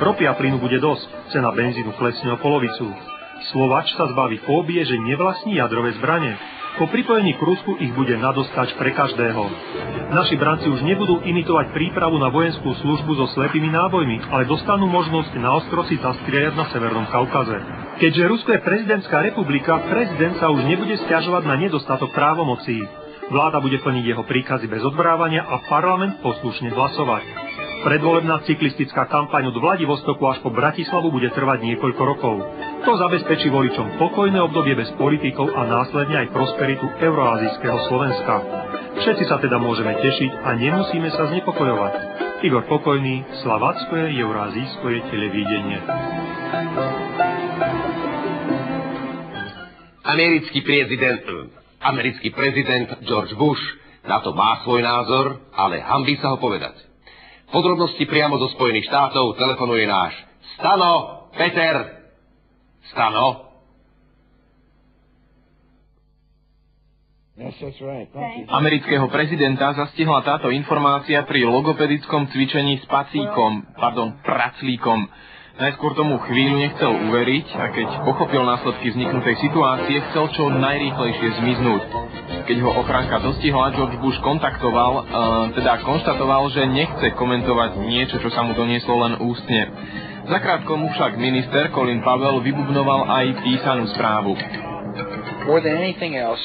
Ropy a plynu bude dosť, cena benzínu klesne o polovicu. Slovač sa zbaví fóbie, že nevlastní jadrové zbrane. Po pripojení k Rusku ich bude nadostač pre každého. Naši branci už nebudú imitovať prípravu na vojenskú službu so slepými nábojmi, ale dostanú možnosť naostro si zastrieľať na Severnom Kaukaze. Keďže Rusko je prezidentská republika, prezident sa už nebude sťažovať na nedostatok právomocí. Vláda bude plniť jeho príkazy bez odbrávania a parlament poslušne hlasovať. Predvolebná cyklistická kampaň od Vladivostoku až po Bratislavu bude trvať niekoľko rokov. To zabezpečí voličom pokojné obdobie bez politikov a následne aj prosperitu euroazijského Slovenska. Všetci sa teda môžeme tešiť a nemusíme sa znepokojovať. Igor Pokojný, Slavacké euroazijské televidenie. Americký prezident George Bush na to má svoj názor, ale hanbí sa ho povedať. Podrobnosti priamo zo Spojených štátov telefonuje náš Stano Peter. Stano? Amerického prezidenta zastihla táto informácia pri logopedickom cvičení s praclíkom. Najskôr tomu chvíľu nechcel uveriť a keď pochopil následky vzniknutej situácie, chcel čo najrýchlejšie zmiznúť. Keď ho ochránka dostihla, George Bush konštatoval, že nechce komentovať niečo, čo sa mu donieslo len ústne. Zakrátko mu však minister Colin Powell vybubnoval aj písanú správu. More than anything else,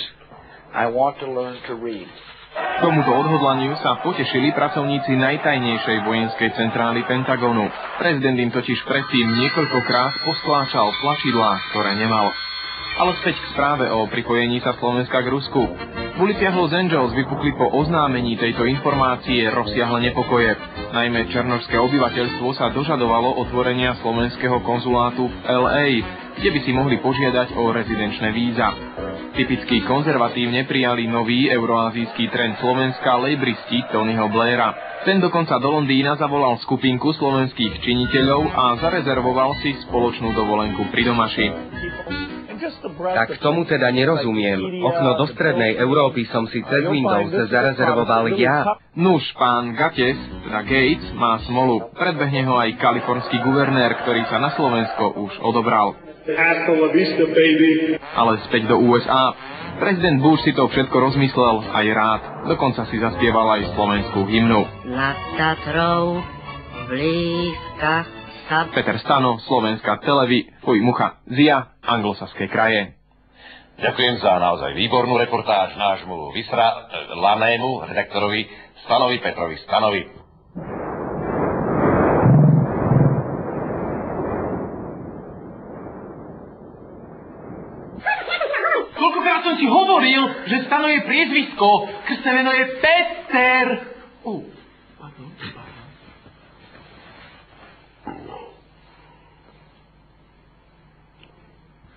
I want to learn to read. Tomuto odhodlaniu sa potešili pracovníci najtajnejšej vojenskej centrály Pentagonu. Prezident im totiž predtým niekoľkokrát postláčal tlačidlá, ktoré nemal. Ale späť k správe o pripojení sa Slovenska k Rusku. V uliciach Los Angeles vypukli po oznámení tejto informácie rozsiahle nepokoje. Najmä černošské obyvateľstvo sa dožadovalo otvorenia slovenského konzulátu v LA, kde by si mohli požiadať o rezidenčné víza. Typicky konzervatívne prijali nový euroazijský trend Slovenska lejbristi Tonyho Blaira. Ten dokonca do Londýna zavolal skupinku slovenských činiteľov a zarezervoval si spoločnú dovolenku pri Domaši. Tak tomu teda nerozumiem. Okno do strednej Európy som si cez Windows zarezervoval ja. Nuž, pán Gates má smolu. Predbehne ho aj kalifornský guvernér, ktorý sa na Slovensko už odobral. Ale späť do USA. Prezident Bush si to všetko rozmyslel aj rád. Dokonca si zaspieval aj slovenskú hymnu. Nad Tatrou blízka sa... Peter Stano, Slovenská televí, fuj mucha, Zia, anglosaské kraje. Ďakujem za naozaj výbornú reportáž nášmu vysralanému redaktorovi Stanovi Petrovi Stanovi. Koľkokrát som si hovoril, že Stano je priezvisko, krstné meno je Peter.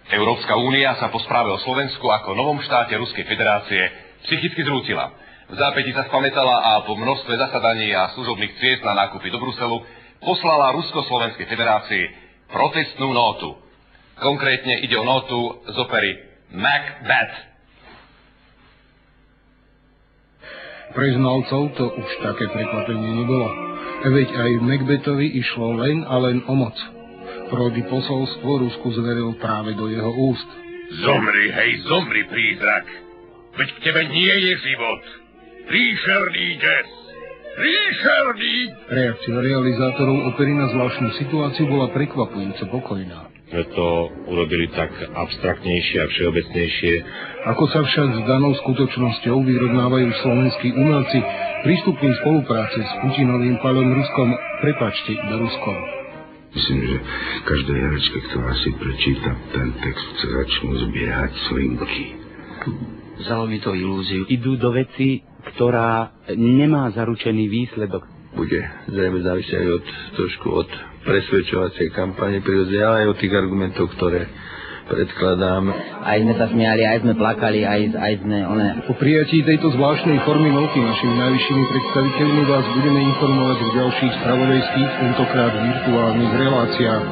Európska únia sa po správe o Slovensku ako novom štáte Ruskej federácie psychicky zrútila. V zápäti sa spamätala a po množstve zasadaní a služobných ciest na nákupy do Bruselu poslala Rusko-Slovenskej federácii protestnú nótu. Konkrétne ide o nótu z opery Macbeth. Pre znalcov to už také prekvapenie nebolo. Veď aj Macbethovi išlo len a len o moc. Prody posolstvo Rusku zveril práve do jeho úst. Zomri, hej, zomri, prízrak. Veď k tebe nie je život. Príšerný des. Príšerný! Reakcia realizátorov opery na zvláštnu situáciu bola prekvapujúco pokojná. To urobili tak abstraktnejšie a všeobecnejšie. Ako sa však s danou skutočnosťou vyrovnávajú slovenskí umelci pri stupni spolupráce s Putinovým palom Ruskom, prepáčte, iba Ruskom. Myslím, že každá herečka, ktorá si prečíta ten text, chce začnú zbiehať slinky. Vzalo mi to ilúziu. Idú do veci, ktorá nemá zaručený výsledok. Bude zrejme závisieť aj trošku od presvedčovacej kampane, prirodzene, ale aj od tých argumentov, ktoré predkladám. Aj sme sa smiali, aj sme plakali, aj sme... Po prijatí tejto zvláštnej formy noty našimi najvyššími predstaviteľmi vás budeme informovať v ďalších spravodajských, tentokrát virtuálnych reláciách.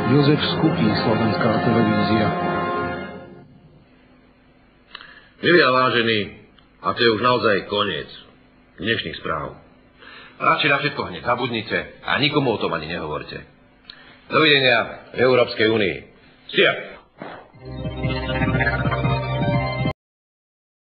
Jozef Skupý, Slovenská televízia. Milí a vážení, a to je už naozaj koniec dnešných správ. Radšej na všetko hneď zabudnite a nikomu o tom ani nehovorte. Dovidenia v Európskej únii. Stia.